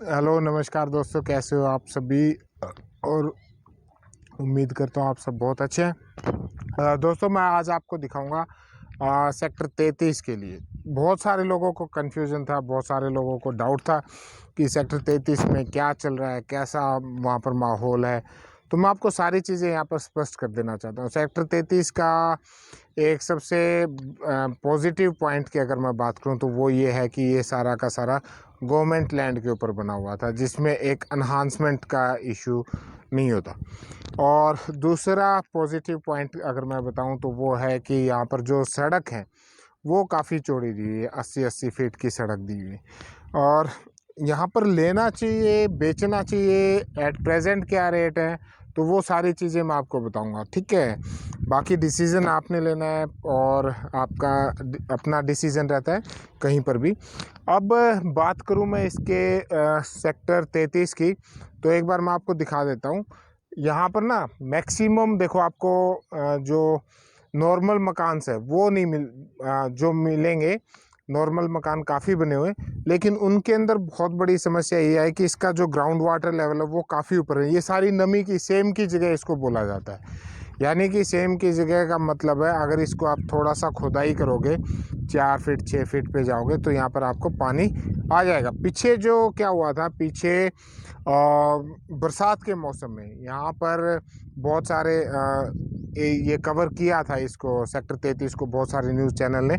Hello नमस्कार दोस्तों, कैसे हो आप सभी। और उम्मीद करता हूँ आप सब बहुत अच्छे हैं। दोस्तों मैं आज आपको दिखाऊंगा सेक्टर 33 के लिए। बहुत सारे लोगों को कन्फ्यूज़न था, बहुत सारे लोगों को डाउट था कि सेक्टर 33 में क्या चल रहा है, कैसा वहाँ पर माहौल है। तो मैं आपको सारी चीज़ें यहाँ पर स्पष्ट कर देना चाहता हूँ। सेक्टर 33 का एक सबसे पॉजिटिव पॉइंट की अगर मैं बात करूं तो वो ये है कि ये सारा का सारा गवर्नमेंट लैंड के ऊपर बना हुआ था, जिसमें एक एनहांसमेंट का इशू नहीं होता। और दूसरा पॉजिटिव पॉइंट अगर मैं बताऊं तो वो है कि यहाँ पर जो सड़क है वो काफ़ी चौड़ी दी हुई है, 80-80 फीट की सड़क दी हुई है। और यहाँ पर लेना चाहिए, बेचना चाहिए, एट प्रेजेंट क्या रेट है, तो वो सारी चीज़ें मैं आपको बताऊंगा, ठीक है। बाकी डिसीज़न आपने लेना है और आपका अपना डिसीज़न रहता है कहीं पर भी। अब बात करूं मैं इसके सेक्टर 33 की, तो एक बार मैं आपको दिखा देता हूं। यहाँ पर ना मैक्सिमम देखो आपको जो नॉर्मल मकान है वो नहीं जो मिलेंगे। नॉर्मल मकान काफ़ी बने हुए, लेकिन उनके अंदर बहुत बड़ी समस्या ये है कि इसका जो ग्राउंड वाटर लेवल है वो काफ़ी ऊपर है। ये सारी नमी की सेम की जगह इसको बोला जाता है। यानी कि सेम की जगह का मतलब है, अगर इसको आप थोड़ा सा खुदाई करोगे, 4 फीट 6 फीट पे जाओगे तो यहाँ पर आपको पानी आ जाएगा। पीछे जो क्या हुआ था, पीछे बरसात के मौसम में यहाँ पर बहुत सारे ये कवर किया था इसको, सेक्टर 33 को, बहुत सारे न्यूज़ चैनल ने।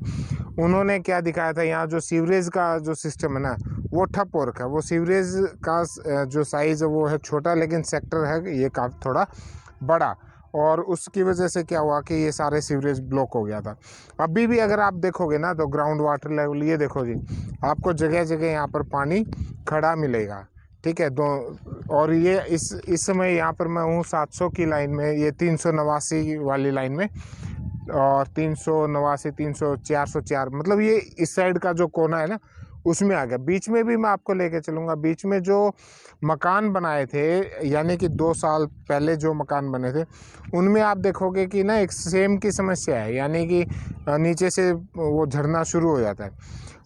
उन्होंने क्या दिखाया था, यहाँ जो सीवरेज का जो सिस्टम है ना वो ठप हो रखा है। वो सीवरेज का जो साइज़ है वो है छोटा, लेकिन सेक्टर है ये काफ़ी थोड़ा बड़ा, और उसकी वजह से क्या हुआ कि ये सारे सीवरेज ब्लॉक हो गया था। अभी भी अगर आप देखोगे ना तो ग्राउंड वाटर लेवल, ये देखो जी, आपको जगह जगह यहाँ पर पानी खड़ा मिलेगा, ठीक है। दो और ये इस समय यहाँ पर मैं हूँ 700 की लाइन में, ये 389 वाली लाइन में, और 389 300 404, मतलब ये इस साइड का जो कोना है ना उसमें आ गया। बीच में भी मैं आपको लेके चलूँगा। बीच में जो मकान बनाए थे, यानी कि 2 साल पहले जो मकान बने थे, उनमें आप देखोगे कि ना एक सेम की समस्या है, यानी कि नीचे से वो झरना शुरू हो जाता है।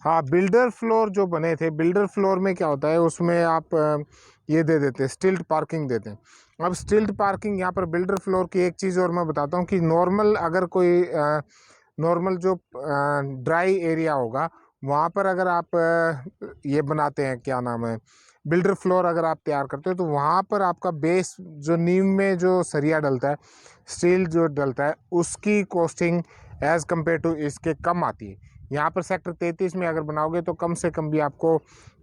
हाँ, बिल्डर फ्लोर जो बने थे, बिल्डर फ्लोर में क्या होता है, उसमें आप ये दे देते हैं, स्टिल्ट पार्किंग देते हैं। अब स्टिल्ट पार्किंग यहाँ पर बिल्डर फ्लोर की एक चीज़ और मैं बताता हूँ कि नॉर्मल अगर कोई नॉर्मल जो ड्राई एरिया होगा वहाँ पर अगर आप ये बनाते हैं, क्या नाम है, बिल्डर फ्लोर अगर आप तैयार करते हो, तो वहाँ पर आपका बेस जो नींव में जो सरिया डलता है, स्टील जो डलता है, उसकी कॉस्टिंग एज़ कम्पेयर टू इसके कम आती है। यहाँ पर सेक्टर 33 में अगर बनाओगे तो कम से कम भी आपको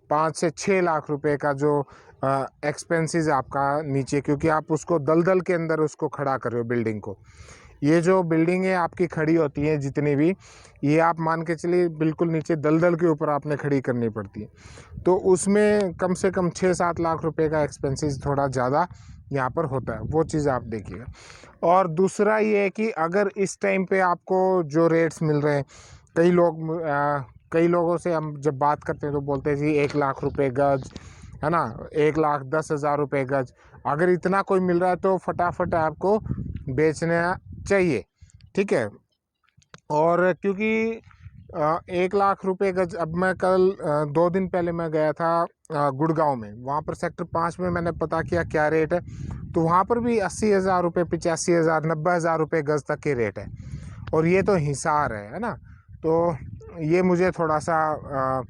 5 से 6 लाख रुपए का जो एक्सपेंसेस आपका नीचे, क्योंकि आप उसको दलदल के अंदर उसको खड़ा कर रहे हो बिल्डिंग को। ये जो बिल्डिंगें आपकी खड़ी होती हैं जितनी भी, ये आप मान के चलिए बिल्कुल नीचे दलदल के ऊपर आपने खड़ी करनी पड़ती है, तो उसमें कम से कम 6-7 लाख रुपए का एक्सपेंसेस थोड़ा ज़्यादा यहाँ पर होता है, वो चीज़ आप देखिएगा। और दूसरा ये है कि अगर इस टाइम पे आपको जो रेट्स मिल रहे हैं, कई लोगों से हम जब बात करते हैं तो बोलते हैं जी 1 लाख रुपए गज, है ना, 1,10,000 रुपये गज। अगर इतना कोई मिल रहा है तो फटाफट आपको बेचना चाहिए, ठीक है। और क्योंकि 1 लाख रुपए गज, अब मैं कल 2 दिन पहले मैं गया था गुड़गांव में, वहाँ पर सेक्टर 5 में मैंने पता किया क्या रेट है, तो वहाँ पर भी 80,000 रुपये, 85,000, 90,000 रुपये गज तक के रेट है। और ये तो हिसार है ना। तो ये मुझे थोड़ा सा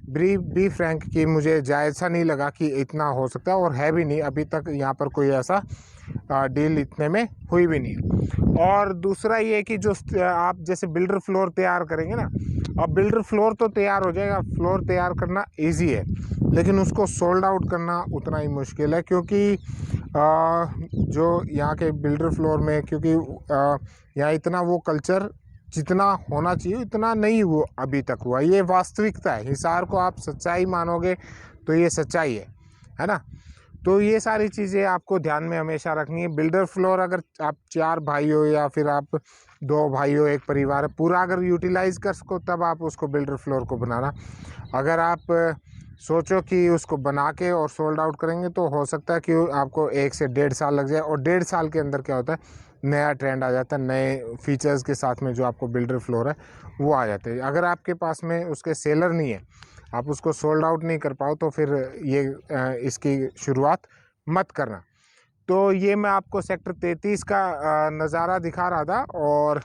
बी फ्रैंक कि मुझे जायज़ सा नहीं लगा कि इतना हो सकता है, और है भी नहीं, अभी तक यहाँ पर कोई ऐसा डील इतने में हुई भी नहीं। और दूसरा ये कि जो आप जैसे बिल्डर फ्लोर तैयार करेंगे ना, अब बिल्डर फ्लोर तो तैयार हो जाएगा, फ्लोर तैयार करना इजी है, लेकिन उसको सोल्ड आउट करना उतना ही मुश्किल है, क्योंकि जो यहाँ के बिल्डर फ्लोर में, क्योंकि यहाँ इतना वो कल्चर जितना होना चाहिए इतना नहीं हुआ, अभी तक हुआ। ये वास्तविकता है, हिसार को आप सच्चाई मानोगे तो ये सच्चाई है ना। तो ये सारी चीज़ें आपको ध्यान में हमेशा रखनी है। बिल्डर फ्लोर अगर आप 4 भाई हो या फिर आप 2 भाई हो, एक परिवार है, पूरा अगर यूटिलाइज कर सको तब आप उसको बिल्डर फ्लोर को बनाना। अगर आप सोचो कि उसको बना के और सोल्ड आउट करेंगे तो हो सकता है कि आपको 1 से 1.5 साल लग जाए, और 1.5 साल के अंदर क्या होता है, नया ट्रेंड आ जाता है, नए फीचर्स के साथ में जो आपको बिल्डर फ्लोर है वो आ जाते हैं। अगर आपके पास में उसके सेलर नहीं है, आप उसको सोल्ड आउट नहीं कर पाओ तो फिर ये इसकी शुरुआत मत करना। तो ये मैं आपको सेक्टर 33 का नज़ारा दिखा रहा था और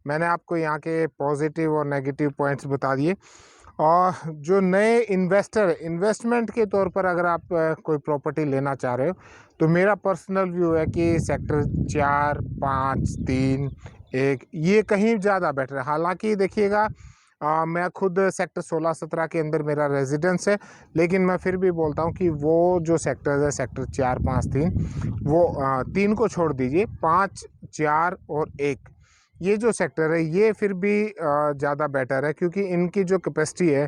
मैंने आपको यहाँ के पॉजिटिव और नेगेटिव पॉइंट्स बता दिए। और जो नए इन्वेस्टमेंट के तौर पर अगर आप कोई प्रॉपर्टी लेना चाह रहे हो तो मेरा पर्सनल व्यू है कि सेक्टर 4, 5, 3, 1 ये कहीं ज़्यादा बेटर है। हालांकि देखिएगा मैं खुद सेक्टर 16, 17 के अंदर मेरा रेजिडेंस है, लेकिन मैं फिर भी बोलता हूँ कि वो जो सेक्टर्स है सेक्टर 4, 5, 3 वो 3 को छोड़ दीजिए, 5, 4 और 1 ये जो सेक्टर है ये फिर भी ज़्यादा बेटर है, क्योंकि इनकी जो कैपेसिटी है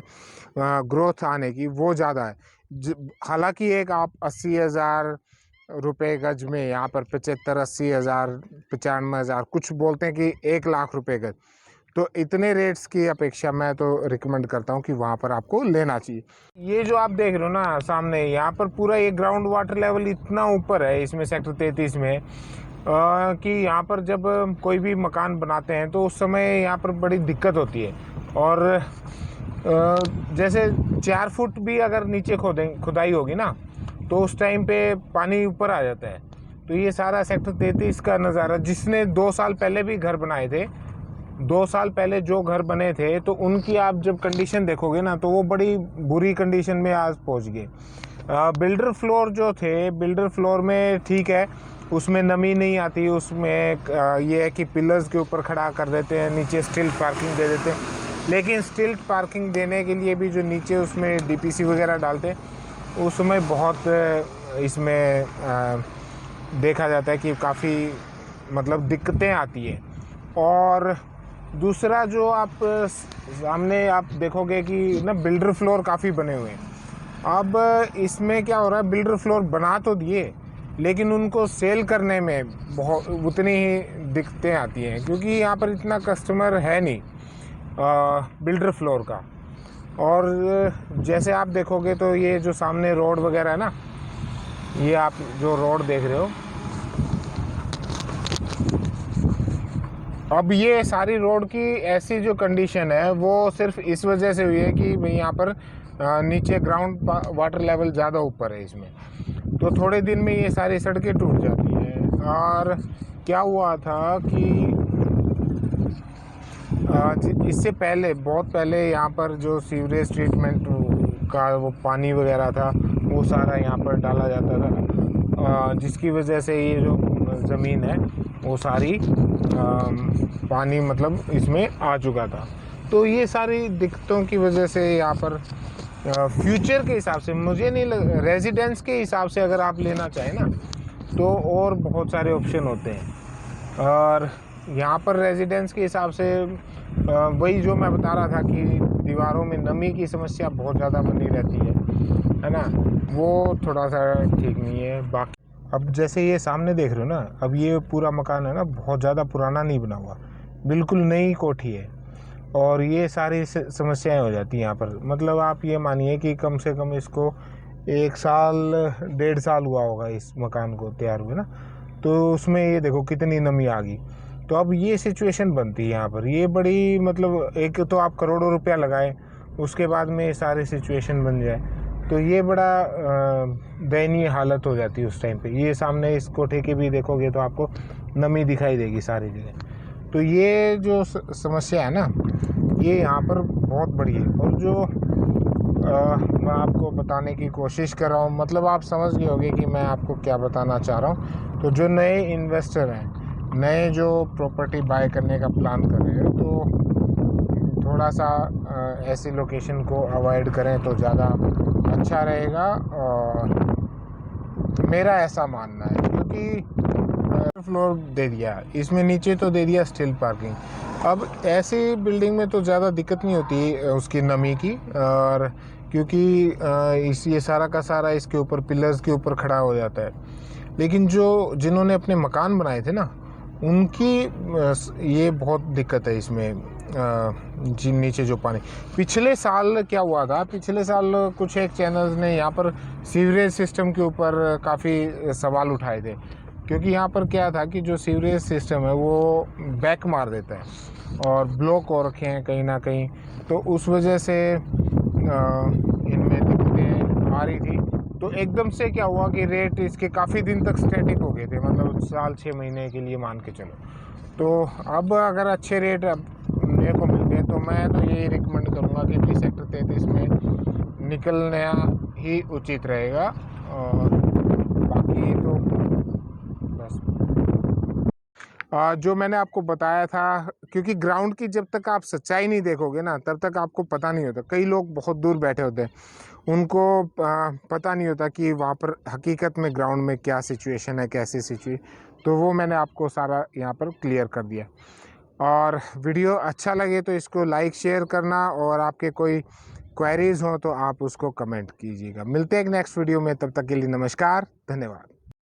ग्रोथ आने की वो ज़्यादा है। हालांकि एक आप 80,000 रुपये गज में यहाँ पर 75, 80,000, 95,000 कुछ बोलते हैं कि 1,00,000 रुपये गज, तो इतने रेट्स की अपेक्षा मैं तो रिकमेंड करता हूँ कि वहाँ पर आपको लेना चाहिए। ये जो आप देख रहे हो ना सामने, यहाँ पर पूरा ये ग्राउंड वाटर लेवल इतना ऊपर है इसमें सेक्टर 33 में कि यहाँ पर जब कोई भी मकान बनाते हैं तो उस समय यहाँ पर बड़ी दिक्कत होती है। और जैसे 4 फुट भी अगर नीचे खुदाई होगी ना तो उस टाइम पे पानी ऊपर आ जाता है। तो ये सारा सेक्टर 33 का नज़ारा, जिसने 2 साल पहले भी घर बनाए थे, 2 साल पहले जो घर बने थे तो उनकी आप जब कंडीशन देखोगे ना तो वो बड़ी बुरी कंडीशन में आज पहुंच गए। बिल्डर फ्लोर जो थे, बिल्डर फ्लोर में ठीक है, उसमें नमी नहीं आती, उसमें ये है कि पिलर्स के ऊपर खड़ा कर देते हैं, नीचे स्टिल्ट पार्किंग दे देते हैं। लेकिन स्टिल्ट पार्किंग देने के लिए भी जो नीचे उसमें डीपीसी वगैरह डालते हैं उसमें बहुत इसमें देखा जाता है कि काफ़ी मतलब दिक्कतें आती है। और दूसरा जो आप सामने आप देखोगे कि ना बिल्डर फ्लोर काफ़ी बने हुए हैं। अब इसमें क्या हो रहा है, बिल्डर फ्लोर बना तो दिए लेकिन उनको सेल करने में बहुत उतनी ही दिक्कतें आती हैं, क्योंकि यहाँ पर इतना कस्टमर है नहीं बिल्डर फ्लोर का। और जैसे आप देखोगे तो ये जो सामने रोड वगैरह है ना, ये आप जो रोड देख रहे हो, अब ये सारी रोड की ऐसी जो कंडीशन है वो सिर्फ इस वजह से हुई है कि भाई यहाँ पर नीचे ग्राउंड वाटर लेवल ज़्यादा ऊपर है इसमें, तो थोड़े दिन में ये सारी सड़कें टूट जाती हैं। और क्या हुआ था कि इससे पहले, बहुत पहले यहाँ पर जो सीवरेज ट्रीटमेंट का वो पानी वगैरह था वो सारा यहाँ पर डाला जाता था, जिसकी वजह से ये जो ज़मीन है वो सारी पानी मतलब इसमें आ चुका था। तो ये सारी दिक्कतों की वजह से यहाँ पर फ्यूचर के हिसाब से मुझे नहीं रेजिडेंस के हिसाब से अगर आप लेना चाहें ना तो और बहुत सारे ऑप्शन होते हैं। और यहाँ पर रेजिडेंस के हिसाब से वही जो मैं बता रहा था कि दीवारों में नमी की समस्या बहुत ज़्यादा बनी रहती है ना, वो थोड़ा सा ठीक नहीं है। बाकी अब जैसे ये सामने देख रहे हो ना, अब ये पूरा मकान है ना बहुत ज़्यादा पुराना नहीं बना हुआ, बिल्कुल नई कोठी है और ये सारी समस्याएं हो जाती हैं यहाँ पर। मतलब आप ये मानिए कि कम से कम इसको 1 साल 1.5 साल हुआ होगा इस मकान को तैयार हुए ना, तो उसमें ये देखो कितनी नमी आ गई। तो अब ये सिचुएशन बनती है यहाँ पर, ये बड़ी मतलब एक तो आप करोड़ों रुपया लगाए उसके बाद में ये सारी सिचुएशन बन जाए, तो ये बड़ा दयनीय हालत हो जाती है उस टाइम पे। ये सामने इस कोठे के भी देखोगे तो आपको नमी दिखाई देगी सारी जगह। तो ये जो समस्या है ना ये यहाँ पर बहुत बड़ी है। और जो मैं आपको बताने की कोशिश कर रहा हूँ, मतलब आप समझ गए होंगे कि मैं आपको क्या बताना चाह रहा हूँ। तो जो नए इन्वेस्टर हैं, नए जो प्रॉपर्टी बाय करने का प्लान कर रहे हैं, तो थोड़ा सा ऐसी लोकेशन को अवॉइड करें तो ज़्यादा अच्छा रहेगा, और मेरा ऐसा मानना है। क्योंकि फ्लोर दे दिया इसमें, नीचे तो दे दिया स्टिल पार्किंग। अब ऐसी बिल्डिंग में तो ज़्यादा दिक्कत नहीं होती उसकी नमी की, और क्योंकि ये सारा का सारा इसके ऊपर पिलर्स के ऊपर खड़ा हो जाता है। लेकिन जिन्होंने अपने मकान बनाए थे ना उनकी ये बहुत दिक्कत है इसमें, नीचे जो पानी। पिछले साल क्या हुआ था, पिछले साल कुछ एक चैनल्स ने यहाँ पर सीवरेज सिस्टम के ऊपर काफ़ी सवाल उठाए थे, क्योंकि यहाँ पर क्या था कि जो सीवरेज सिस्टम है वो बैक मार देता है और ब्लॉक हो रखे हैं कहीं ना कहीं। तो उस वजह से आ रही थी, तो एकदम से क्या हुआ कि रेट इसके काफ़ी दिन तक स्टैटिक हो गए थे, मतलब साल 6 महीने के लिए मान के चलो। तो अब अगर अच्छे रेट अब मेरे को मिलते हैं तो मैं तो यही रिकमेंड करूँगा कि भाई सेक्टर 33 में निकलना ही उचित रहेगा। और बाकी तो बस जो मैंने आपको बताया था, क्योंकि ग्राउंड की जब तक आप सच्चाई नहीं देखोगे ना तब तक आपको पता नहीं होता। कई लोग बहुत दूर बैठे होते हैं, उनको पता नहीं होता कि वहाँ पर हकीकत में ग्राउंड में क्या सिचुएशन है, कैसी तो वो मैंने आपको सारा यहाँ पर क्लियर कर दिया। और वीडियो अच्छा लगे तो इसको लाइक शेयर करना, और आपके कोई क्वेरीज हो तो आप उसको कमेंट कीजिएगा। मिलते हैं एक नेक्स्ट वीडियो में, तब तक के लिए नमस्कार, धन्यवाद।